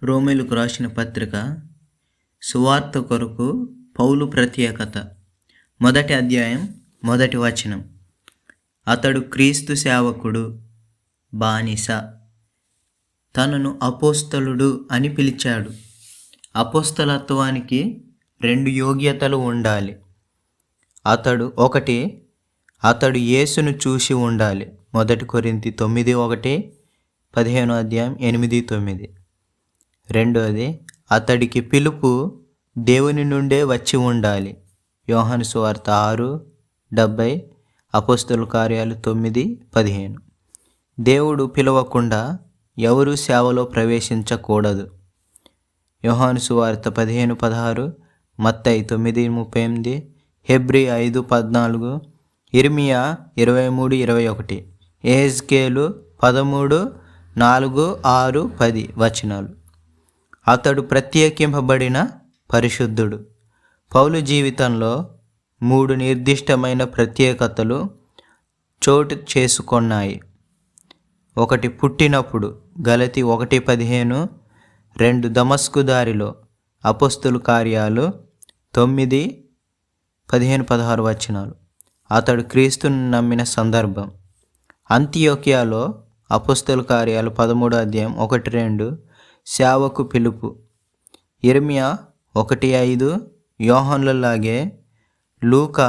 రోమీయులకు రాసిన పత్రిక సువార్త కొరకు పౌలు ప్రత్యేకత. మొదటి అధ్యాయం, మొదటి వచనం. అతడు క్రీస్తు సేవకుడు, బానిస. తనను అపోస్తలుడు అని పిలిచాడు. అపోస్తలత్వానికి 2 యోగ్యతలు ఉండాలి. అతడు యేసును చూసి ఉండాలి. 1 కొరింథీ 9:1, 15 అధ్యాయం 8-9. రెండోది, అతడికి పిలుపు దేవుని నుండే వచ్చి ఉండాలి. యోహాను సువార్త 6:70, అపోస్తలుల కార్యాలు 9:15. దేవుడు పిలవకుండా ఎవరూ సేవలో ప్రవేశించకూడదు. యోహాను సువార్త 15:16, మత్తయి 9:38, హెబ్రీ 5:14, ఇర్మియా 23:21, యెహెజ్కేలు 13:4, 6, 10 వచనాలు. అతడు ప్రత్యేకింపబడిన పరిశుద్ధుడు. పౌలు జీవితంలో 3 నిర్దిష్టమైన ప్రత్యేకతలు చోటు చేసుకొన్నాయి. 1, పుట్టినప్పుడు గలతీ 1:15, 2 దమస్కు దారిలో అపోస్తలుల కార్యాలు 9:15-16 వచనాలు. అతడు క్రీస్తును నమ్మిన సందర్భం. అంతియోక్యలో అపోస్తలుల కార్యాలు 13 అధ్యాయం 1-2 సేవకు పిలుపు. ఇర్మియా 1:5, యోహానులాగే లూకా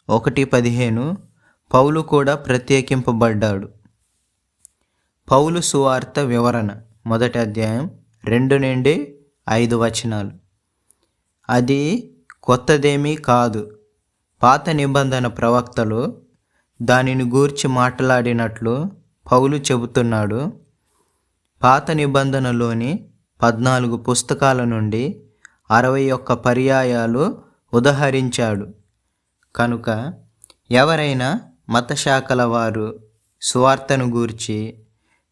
1:15 పౌలు కూడా ప్రత్యేకింపబడ్డాడు. పౌలు సువార్త వివరణ. 1 అధ్యాయం 2-5 వచనాలు. అది కొత్తదేమీ కాదు. పాత నిబంధన ప్రవక్తలు దానిని గూర్చి మాట్లాడినట్లు పౌలు చెబుతున్నాడు. పాత నిబంధనలోని 14 పుస్తకాల నుండి 61 పర్యాయాలు ఉదహరించాడు. కనుక ఎవరైనా మతశాఖల వారు సువార్తను గూర్చి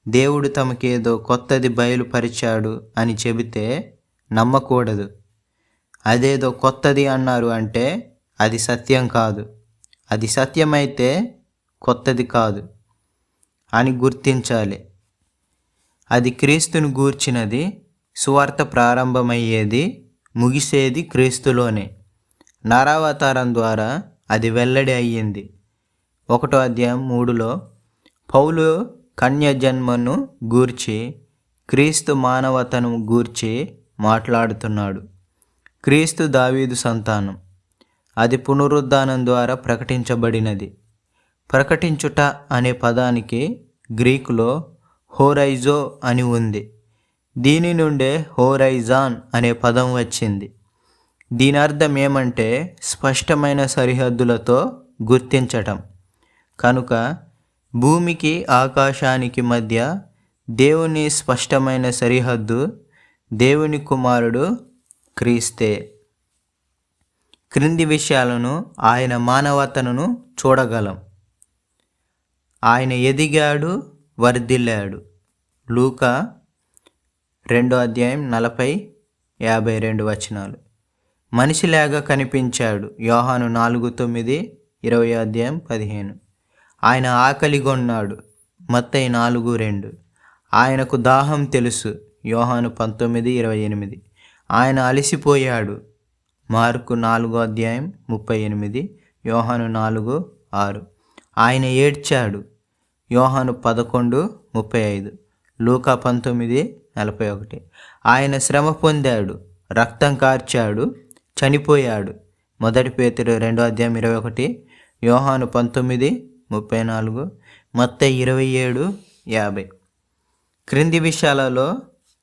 దేవుడు తమకేదో కొత్తది బయలుపరిచాడు అని చెబితే నమ్మకూడదు. అదేదో కొత్తది అన్నారు అంటే అది సత్యం కాదు. అది సత్యమైతే కొత్తది కాదు అని గుర్తించాలి. అది క్రీస్తును గూర్చినది. సువార్త ప్రారంభమయ్యేది, ముగిసేది క్రీస్తులోనే. నరావతారం ద్వారా అది వెల్లడి అయ్యింది. 1 అధ్యాయం 3లో పౌలు కన్య జన్మను గూర్చి, క్రీస్తు మానవతను గూర్చి మాట్లాడుతున్నాడు. క్రీస్తు దావీదు సంతానం. అది పునరుద్ధానం ద్వారా ప్రకటించబడినది. ప్రకటించుట అనే పదానికి గ్రీకులో హోరైజో అని ఉంది. దీని నుండే హోరైజాన్ అనే పదం వచ్చింది. దీని అర్థం ఏమంటే స్పష్టమైన సరిహద్దులతో గుర్తించటం. కనుక భూమికి ఆకాశానికి మధ్య దేవుని స్పష్టమైన సరిహద్దు దేవుని కుమారుడు క్రీస్తే. క్రింది విషయాలను ఆయన మానవతను చూడగలం. ఆయన ఎదిగాడు, వర్ధిల్లాడు. లూకా 2 అధ్యాయం 40-52 వచనాలు. మనిషిలాగా కనిపించాడు. యోహాను 4:9, 20 అధ్యాయం 15. ఆయన ఆకలిగొన్నాడు. మత్తయి 4:2. ఆయనకు దాహం తెలుసు. యోహాను 19:28. ఆయన అలసిపోయాడు. మార్కు 4 అధ్యాయం 38, యోహాను 4:6. ఆయన ఏడ్చాడు. యోహాను 11:35, లూకా 19:41. ఆయన శ్రమ పొందాడు, రక్తం కార్చాడు, చనిపోయాడు. 1 పేతురు 2 అధ్యాయం 21, యోహాను 19:34, మత్తయి 27:50. క్రింది విషయాలలో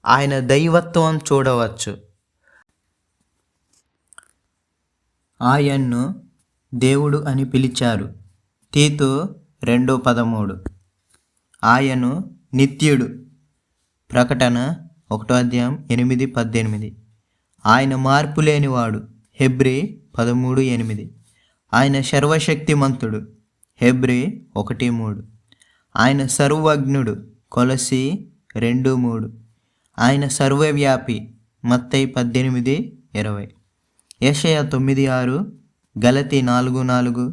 ఆయన దైవత్వం చూడవచ్చు. ఆయన్ను దేవుడు అని పిలిచారు. తీతు 2:13. ఆయను నిత్యుడు. ప్రకటన 1 అధ్యాయం 8-18. ఆయన మార్పు లేనివాడు. హెబ్రీ 13:8. ఆయన సర్వశక్తిమంతుడు. హెబ్రీ 1:3. ఆయన సర్వజ్ఞుడు. కొలసీ 2:3. ఆయన సర్వవ్యాపి. మత్తయి 18:20. యెషయా 9:6, గలతీ 4:4,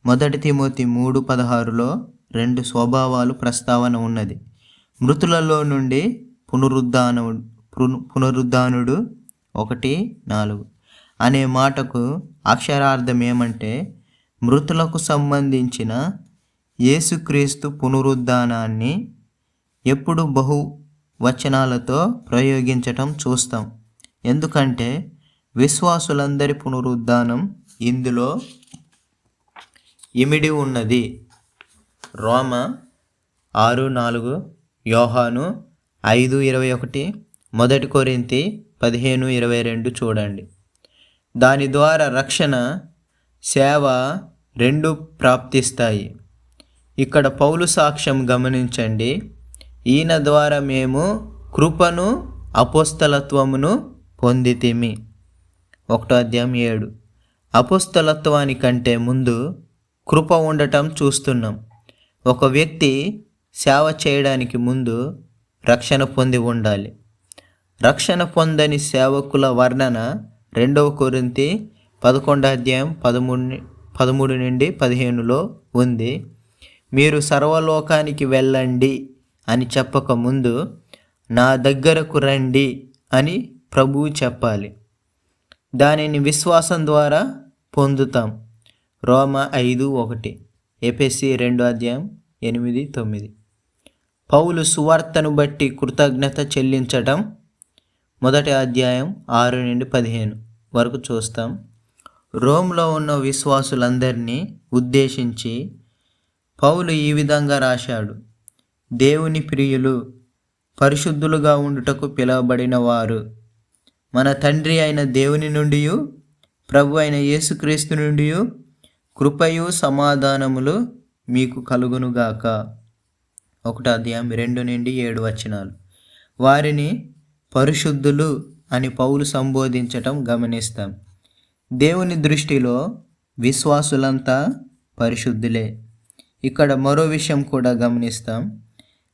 1 తిమోతి 3:16లో 2 స్వభావాలు ప్రస్తావన ఉన్నది. మృతులలో నుండి పునరుద్ధానుడు 1:4 అనే మాటకు అక్షరార్థం ఏమంటే మృతులకు సంబంధించిన యేసుక్రీస్తు పునరుద్ధానాన్ని ఎప్పుడు బహువచనాలతో ప్రయోగించటం చూస్తాం. ఎందుకంటే విశ్వాసులందరి పునరుద్ధానం ఇందులో ఇమిడి ఉన్నది. రోమ 6:4, యోహాను 5:21, 1 కొరింథీ 15:22 చూడండి. దాని ద్వారా రక్షణ, సేవ రెండు ప్రాప్తిస్తాయి. ఇక్కడ పౌలు సాక్ష్యం గమనించండి. ఈయన ద్వారా మేము కృపను అపోస్తలత్వమును పొందితిమి. 1:7. అపోస్తలత్వానికంటే ముందు కృప ఉండటం చూస్తున్నాం. ఒక వ్యక్తి సేవ చేయడానికి ముందు రక్షణ పొంది ఉండాలి. రక్షణ పొందని సేవకుల వర్ణన 2 కొరింథీ 11:13-15 ఉంది. మీరు సర్వలోకానికి వెళ్ళండి అని చెప్పకముందు నా దగ్గరకు రండి అని ప్రభువు చెప్పాలి. దానిని విశ్వాసం ద్వారా పొందుతాం. రోమ 5:1, ఎఫెసీ 2:8-9. పౌలు సువార్తను బట్టి కృతజ్ఞత చెల్లించటం 1:6-15 వరకు చూస్తాం. రోమ్లో ఉన్న విశ్వాసులందరినీ ఉద్దేశించి పౌలు ఈ విధంగా రాశాడు. దేవుని ప్రియులు, పరిశుద్ధులుగా ఉండుటకు పిలువబడిన వారు, మన తండ్రి అయిన దేవుని నుండి ప్రభు అయిన యేసుక్రీస్తు నుండి కృపయు సమాధానములు మీకు కలుగునుగాక. 1:2-7 వారిని పరిశుద్ధులు అని పౌలు సంబోధించటం గమనిస్తాం. దేవుని దృష్టిలో విశ్వాసులంతా పరిశుద్ధులే. ఇక్కడ మరో విషయం కూడా గమనిస్తాం.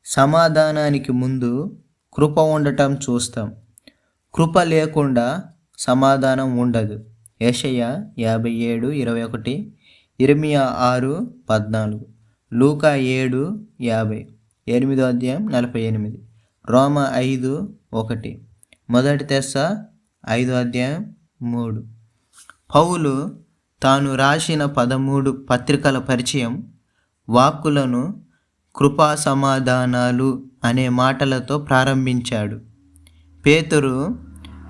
సమాధానానికి ముందు కృప ఉండటం చూస్తాం. కృప లేకుండా సమాధానం ఉండదు. యెషయా 57:21, ఇర్మియా 6:14, లూకా 7:50, 8:48, రోమ 5:1, 1 తెస్స 5:3. పౌలు తాను రాసిన 13 పత్రికల పరిచయం వాక్కులను కృపా సమాధానాలు అనే మాటలతో ప్రారంభించాడు. పేతురు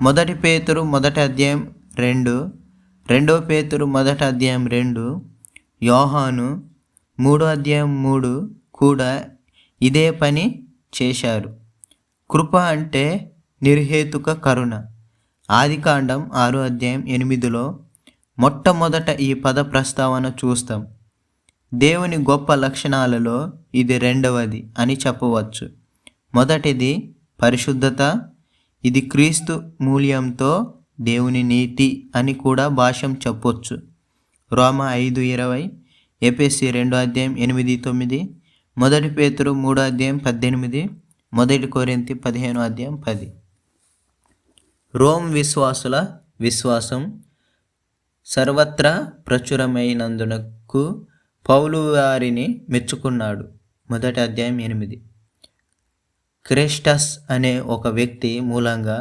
1 పేతురు 1:2, 2 పేతురు 1:2, యోహాను 3:3 కూడా ఇదే పని చేశారు. కృప అంటే నిర్హేతుక కరుణ. ఆదికాండం 6:8 మొట్టమొదట ఈ పద ప్రస్తావన చూస్తాం. దేవుని గొప్ప లక్షణాలలో ఇది రెండవది అని చెప్పవచ్చు. మొదటిది పరిశుద్ధత. ఇది క్రీస్తు మూల్యంతో దేవుని నీతి అని కూడా భాష్యం చెప్పొచ్చు. రోమ 5:20, ఎఫెసీ 2:8-9, 1 పేతురు 3:18, 1 కొరింథీ 15:10. రోమ్ విశ్వాసుల విశ్వాసం సర్వత్రా ప్రచురమైనందునకు పౌలు వారిని మెచ్చుకున్నాడు. 1:8. క్రెస్టస్ అనే ఒక వ్యక్తి మూలంగా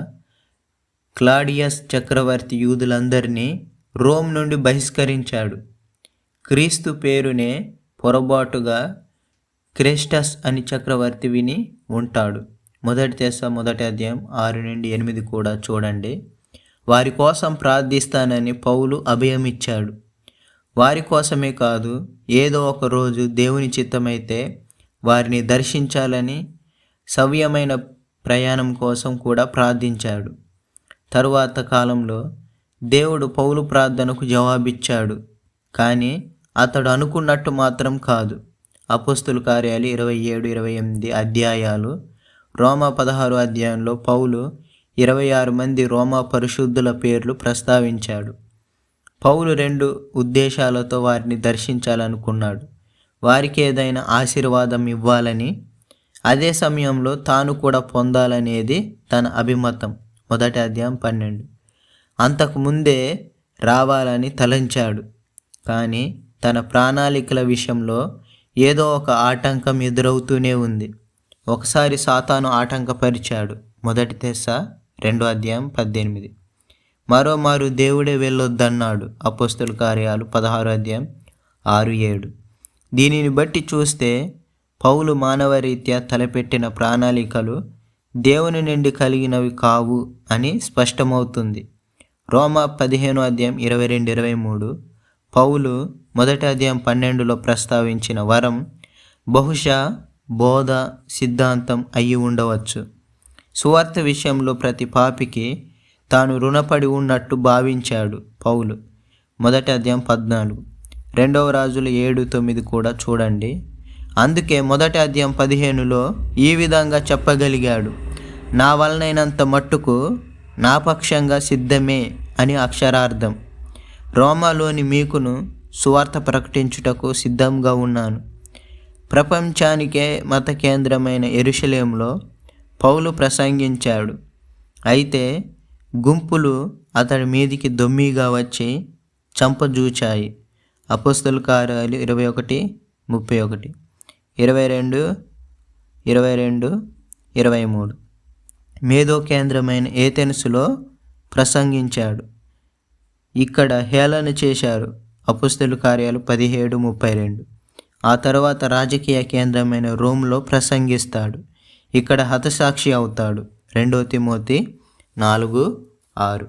క్లాడియస్ చక్రవర్తి యూదులందరినీ రోమ్ నుండి బహిష్కరించాడు. క్రీస్తు పేరునే పొరపాటుగా క్రెస్టస్ అని చక్రవర్తి విని ఉంటాడు. 1 తెస్స 1:6-8 కూడా చూడండి. వారి కోసం ప్రార్థిస్తానని పౌలు అభయమిచ్చాడు. వారి కోసమే కాదు, ఏదో ఒక రోజు దేవుని చిత్తమైతే వారిని దర్శించాలని సవ్యమైన ప్రయాణం కోసం కూడా ప్రార్థించాడు. తరువాత కాలంలో దేవుడు పౌలు ప్రార్థనకు జవాబిచ్చాడు. కానీ అతడు అనుకున్నట్టు మాత్రం కాదు. అపోస్తుల కార్యాలు 27-28 అధ్యాయాలు, రోమా 16 అధ్యాయంలో పౌలు 26 మంది రోమా పరిశుద్ధుల పేర్లు ప్రస్తావించాడు. పౌలు 2 ఉద్దేశాలతో వారిని దర్శించాలనుకున్నాడు. వారికి ఏదైనా ఆశీర్వాదం ఇవ్వాలని, అదే సమయంలో తాను కూడా పొందాలనేది తన అభిమతం. 1:12. అంతకుముందే రావాలని తలంచాడు. కానీ తన ప్రణాళికల విషయంలో ఏదో ఒక ఆటంకం ఎదురవుతూనే ఉంది. ఒకసారి సాతాను ఆటంకపరిచాడు. 1 తెస్స 2:18. మరోమారు దేవుడే వెళ్ళొద్దన్నాడు. అపోస్తలుల కార్యాలు 16:6-7. దీనిని బట్టి చూస్తే పౌలు మానవరీత్యా తలపెట్టిన ప్రణాళికలు దేవుని నుండి కలిగినవి కావు అని స్పష్టమవుతుంది. రోమా 15:22-23 పౌలు 1:12 ప్రస్తావించిన వరం బహుశా బోధ సిద్ధాంతం అయి ఉండవచ్చు. సువార్త విషయంలో ప్రతి పాపికి తాను రుణపడి ఉన్నట్టు భావించాడు పౌలు. 1:14. 2 రాజులు 7:9 కూడా చూడండి. అందుకే 1:15 ఈ విధంగా చెప్పగలిగాడు, నా వలనైనంత మట్టుకు నా పక్షంగా సిద్ధమే అని అక్షరార్థం. రోమాలోని మీకును సువార్త ప్రకటించుటకు సిద్ధంగా ఉన్నాను. ప్రపంచానికే మత కేంద్రమైన యెరూషలేములో పౌలు ప్రసంగించాడు. అయితే గుంపులు అతడి మీదికి దొమ్మిగా వచ్చి చంపజూచాయి. అపోస్తలుల కార్యాలు 21:31, 22-23. మేధో కేంద్రమైన ఏథెన్సులో ప్రసంగించాడు. ఇక్కడ హేళన చేశారు. అపోస్తలుల కార్యాలు 17:32. ఆ తర్వాత రాజకీయ కేంద్రమైన రోమ్లో ప్రసంగిస్తాడు. ఇక్కడ హతసాక్షి అవుతాడు. 2 తిమోతి 4:6.